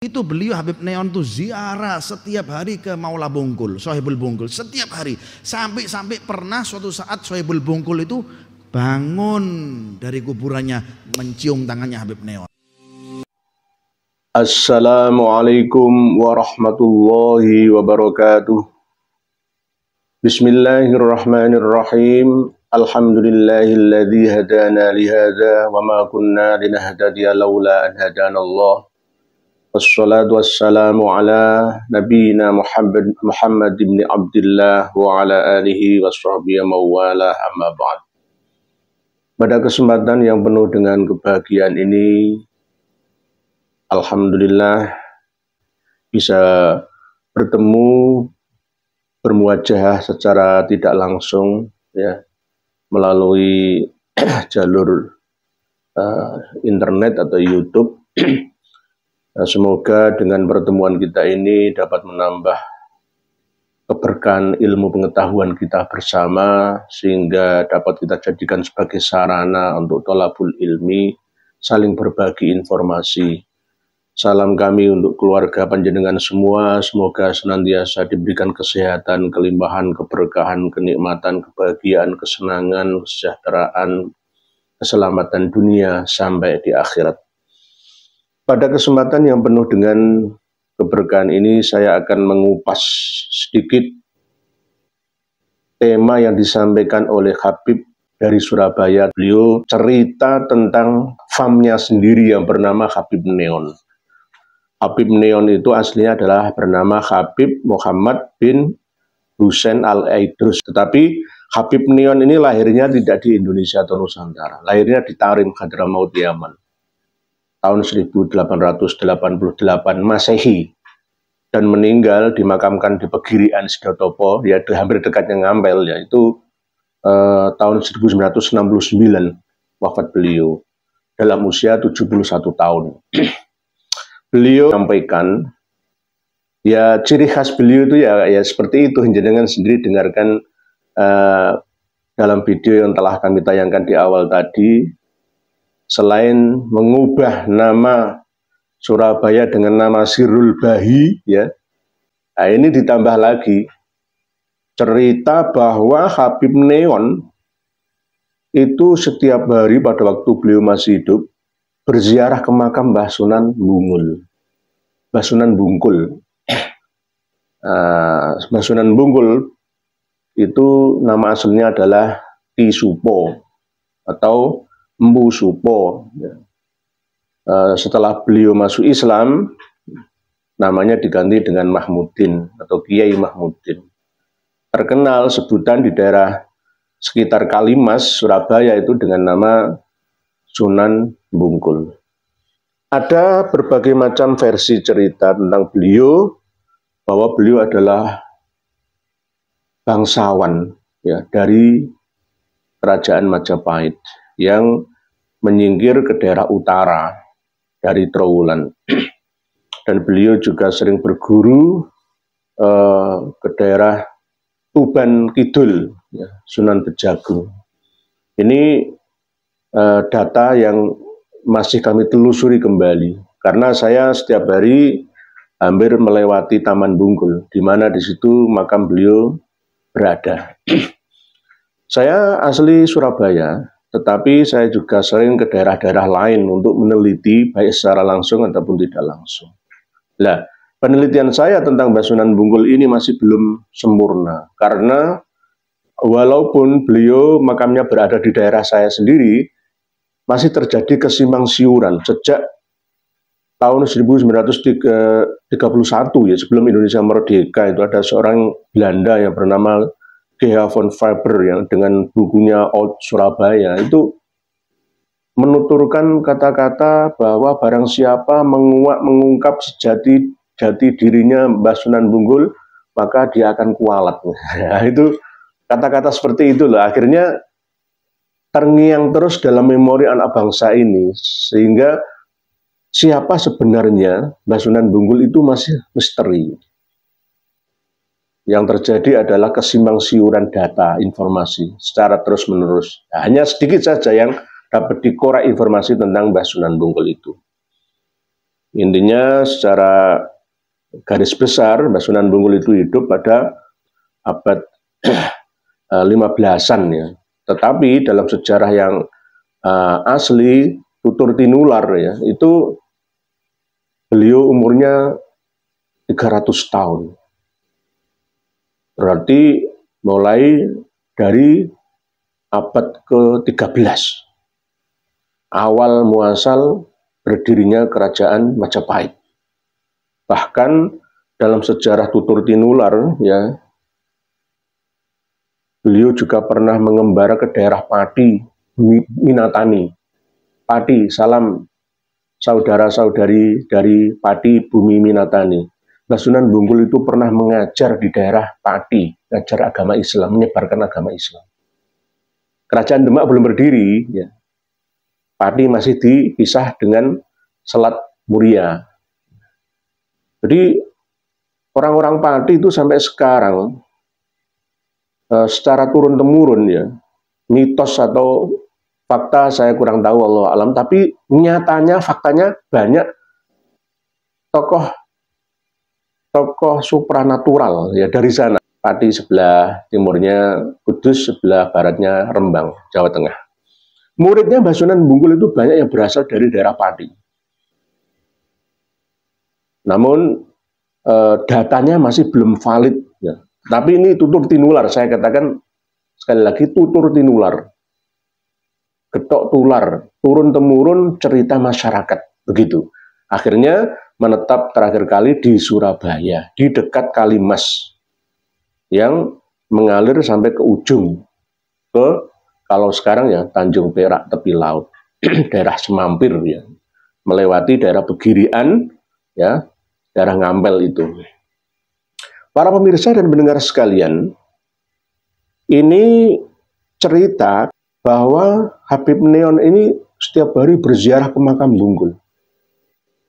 Itu beliau Habib Neon tuh ziarah setiap hari ke Maula Bungkul, Sohibul Bungkul, setiap hari. Sampai pernah suatu saat Sohibul Bungkul itu bangun dari kuburannya mencium tangannya Habib Neon. Assalamualaikum warahmatullahi wabarakatuh. Bismillahirrahmanirrahim. Alhamdulillahilladzi hadana lihada wa ma kunna linahtadiya laula an hadana Allah. Wassalatu wassalamu ala nabiyina Muhammad ibn Abdullah wa ala alihi washabbihi mawala amma ba'd. Pada kesempatan yang penuh dengan kebahagiaan ini, alhamdulillah bisa bertemu, bermuajah secara tidak langsung ya, melalui jalur internet atau YouTube. Semoga dengan pertemuan kita ini dapat menambah keberkahan ilmu pengetahuan kita bersama, sehingga dapat kita jadikan sebagai sarana untuk thalabul ilmi, saling berbagi informasi. Salam kami untuk keluarga panjenengan semua, semoga senantiasa diberikan kesehatan, kelimpahan, keberkahan, kenikmatan, kebahagiaan, kesenangan, kesejahteraan, keselamatan dunia sampai di akhirat. Pada kesempatan yang penuh dengan keberkahan ini, saya akan mengupas sedikit tema yang disampaikan oleh Habib dari Surabaya. Beliau cerita tentang famnya sendiri yang bernama Habib Neon. Habib Neon itu aslinya adalah bernama Habib Muhammad bin Husain Al-Aidrus. Tetapi Habib Neon ini lahirnya tidak di Indonesia atau Nusantara. Lahirnya di Tarim, Hadramaut, Yaman. Tahun 1888 Masehi, dan meninggal dimakamkan di Pegirian Sidotopo, ya hampir dekatnya Ngampel, yaitu tahun 1969 wafat beliau dalam usia 71 tahun. Beliau sampaikan, ya ciri khas beliau itu ya seperti itu, jenengan sendiri dengarkan dalam video yang telah kami tayangkan di awal tadi. Selain mengubah nama Surabaya dengan nama Sirul Bahi, ya, nah ini ditambah lagi cerita bahwa Habib Neon itu setiap hari pada waktu beliau masih hidup berziarah ke makam Mbah Sunan Bungkul. Mbah Sunan Bungkul. Mbah Sunan Bungkul itu nama aslinya adalah Ki Supo atau Mbu Supo. Setelah beliau masuk Islam, namanya diganti dengan Mahmudin atau Kiai Mahmudin. Terkenal sebutan di daerah sekitar Kalimas, Surabaya itu dengan nama Sunan Bungkul. Ada berbagai macam versi cerita tentang beliau, bahwa beliau adalah bangsawan ya dari Kerajaan Majapahit yang menyingkir ke daerah utara dari Trowulan. Dan beliau juga sering berguru ke daerah Tuban Kidul, ya, Sunan Bejagung. Ini data yang masih kami telusuri kembali, karena saya setiap hari hampir melewati Taman Bungkul, di mana di situ makam beliau berada. Saya asli Surabaya, tetapi saya juga sering ke daerah-daerah lain untuk meneliti baik secara langsung ataupun tidak langsung. Nah, penelitian saya tentang Mbah Sunan Bungkul ini masih belum sempurna, karena walaupun beliau makamnya berada di daerah saya sendiri, masih terjadi kesimpang siuran sejak tahun 1931 ya, sebelum Indonesia merdeka. Itu ada seorang Belanda yang bernama G.H. von Faber yang dengan bukunya Old Surabaya itu menuturkan kata-kata bahwa barang siapa mengungkap jati dirinya Mbah Sunan Bungkul, maka dia akan kualat. Ya, itu kata-kata seperti itu loh. Akhirnya terngiang terus dalam memori anak bangsa ini, sehingga siapa sebenarnya Mbah Sunan Bungkul itu masih misteri. Yang terjadi adalah kesimpang siuran data informasi secara terus-menerus. Nah, hanya sedikit saja yang dapat dikorek informasi tentang Mbah Sunan Bungkul itu. Intinya secara garis besar Mbah Sunan Bungkul itu hidup pada abad 15-an ya. Tetapi dalam sejarah yang asli tutur tinular ya, itu beliau umurnya 300 tahun. Berarti mulai dari abad ke-13. Awal muasal berdirinya kerajaan Majapahit. Bahkan dalam sejarah tutur tinular ya, beliau juga pernah mengembara ke daerah Pati, Minatani. Pati, salam saudara-saudari dari Pati, Bumi Minatani. Mbah Sunan Bungkul itu pernah mengajar di daerah Pati, mengajar agama Islam, menyebarkan agama Islam. Kerajaan Demak belum berdiri, ya. Pati masih dipisah dengan Selat Muria. Jadi orang-orang Pati itu sampai sekarang secara turun-temurun ya, mitos atau fakta saya kurang tahu, Allah alam, tapi nyatanya faktanya banyak tokoh supranatural ya dari sana. Pati sebelah timurnya Kudus, sebelah baratnya Rembang, Jawa Tengah. Muridnya Mbah Sunan Bungkul itu banyak yang berasal dari daerah Pati. Namun datanya masih belum valid ya. Tapi ini tutur tinular, saya katakan sekali lagi tutur tinular. Getok tular, turun-temurun cerita masyarakat, begitu. Akhirnya menetap terakhir kali di Surabaya, di dekat Kalimas, yang mengalir sampai ke ujung, ke kalau sekarang ya Tanjung Perak, tepi laut, daerah Semampir ya, melewati daerah Pegirian, ya, daerah Ngampel itu. Para pemirsa dan pendengar sekalian, ini cerita bahwa Habib Neon ini setiap hari berziarah ke makam Bungkul.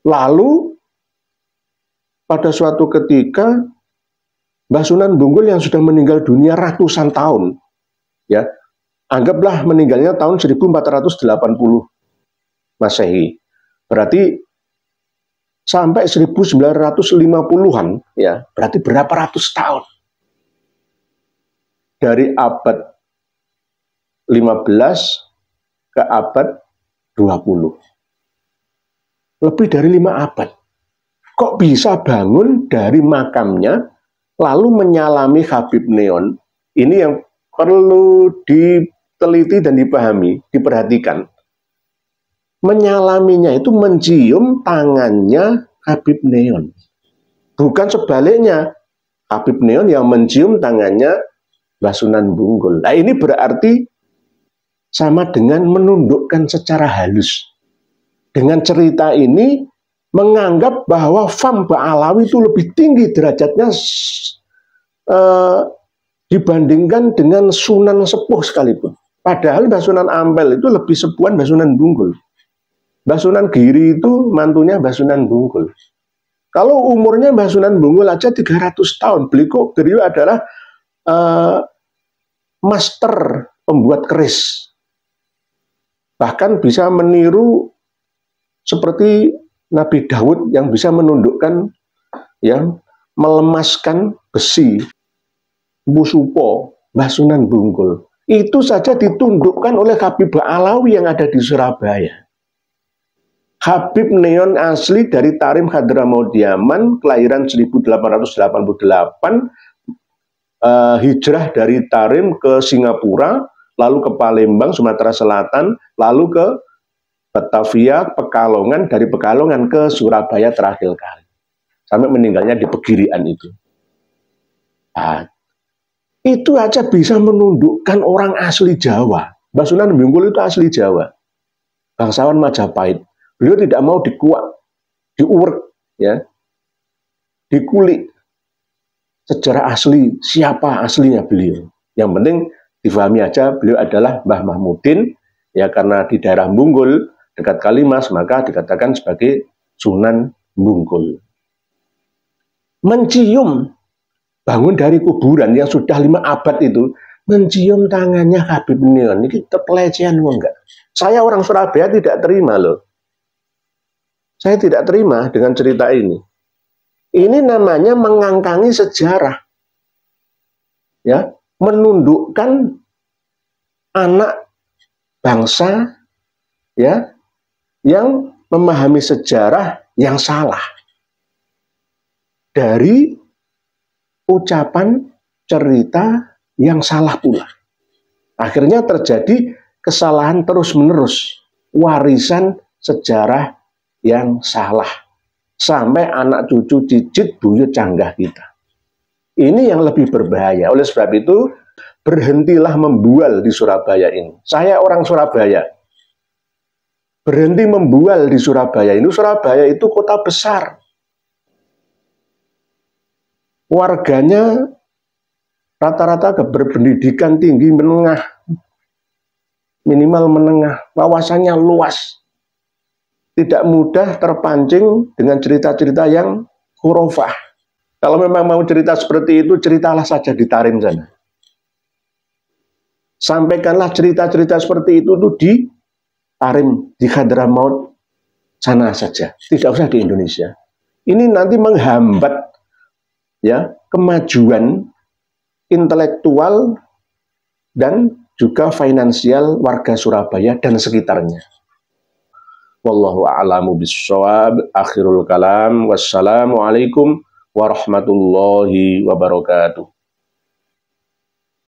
Lalu pada suatu ketika Mbah Sunan Bungkul yang sudah meninggal dunia ratusan tahun, ya, anggaplah meninggalnya tahun 1480 Masehi. Berarti sampai 1950-an, ya, berarti berapa ratus tahun. Dari abad 15 ke abad 20. Lebih dari 5 abad. Kok bisa bangun dari makamnya, lalu menyalami Habib Neon? Ini yang perlu diteliti dan dipahami, diperhatikan. Menyalaminya itu mencium tangannya Habib Neon. Bukan sebaliknya, Habib Neon yang mencium tangannya Mbah Sunan Bungkul. Nah ini berarti sama dengan menundukkan secara halus. Dengan cerita ini menganggap bahwa Fam Ba'alawi itu lebih tinggi derajatnya dibandingkan dengan Sunan Sepuh sekalipun. Padahal Mbah Sunan Ampel itu lebih sepuhan Mbah Sunan Bungkul. Mbah Sunan Giri itu mantunya Mbah Sunan Bungkul. Kalau umurnya Mbah Sunan Bungkul aja 300 tahun, beliau adalah master pembuat keris. Bahkan bisa meniru seperti Nabi Daud yang bisa menundukkan, yang melemaskan besi. Musupo, Mbah Sunan Bungkul. Itu saja ditundukkan oleh Habib Ba'alawi yang ada di Surabaya. Habib Neon asli dari Tarim Hadramaut Yaman, kelahiran 1888, hijrah dari Tarim ke Singapura, lalu ke Palembang, Sumatera Selatan, lalu ke Batavia, Pekalongan, dari Pekalongan ke Surabaya terakhir kali. Sampai meninggalnya di Pegirian itu. Nah, itu aja bisa menundukkan orang asli Jawa. Mbah Sunan Bungkul itu asli Jawa. Bangsawan Majapahit. Beliau tidak mau dikuak, diuwek, ya, dikulik. Sejarah asli, siapa aslinya beliau. Yang penting difahami aja beliau adalah Mbah Mahmudin, ya, karena di daerah Bungkul, dekat Kalimas, maka dikatakan sebagai Sunan Bungkul. Mencium, bangun dari kuburan yang sudah 5 abad itu, mencium tangannya Habib Neon. Ini pelecehan enggak? Saya orang Surabaya tidak terima loh. Saya tidak terima dengan cerita ini. Ini namanya mengangkangi sejarah. Ya, menundukkan anak bangsa ya yang memahami sejarah yang salah dari ucapan cerita yang salah pula. Akhirnya terjadi kesalahan terus-menerus, warisan sejarah yang salah sampai anak cucu cicit buyut canggah kita. Ini yang lebih berbahaya. Oleh sebab itu, berhentilah membual di Surabaya ini. Saya orang Surabaya. Berhenti membual di Surabaya ini. Surabaya itu kota besar. Warganya rata-rata berpendidikan tinggi menengah, minimal menengah, wawasannya luas. Tidak mudah terpancing dengan cerita-cerita yang khurafah. Kalau memang mau cerita seperti itu, ceritalah saja di Tarim sana. Sampaikanlah cerita-cerita seperti itu tuh di Tarim, di Hadramaut sana saja. Tidak usah di Indonesia. Ini nanti menghambat ya kemajuan intelektual dan juga finansial warga Surabaya dan sekitarnya. Wallahu a'lamu bissawab. Akhirul kalam. Wassalamualaikum warahmatullahi wabarakatuh.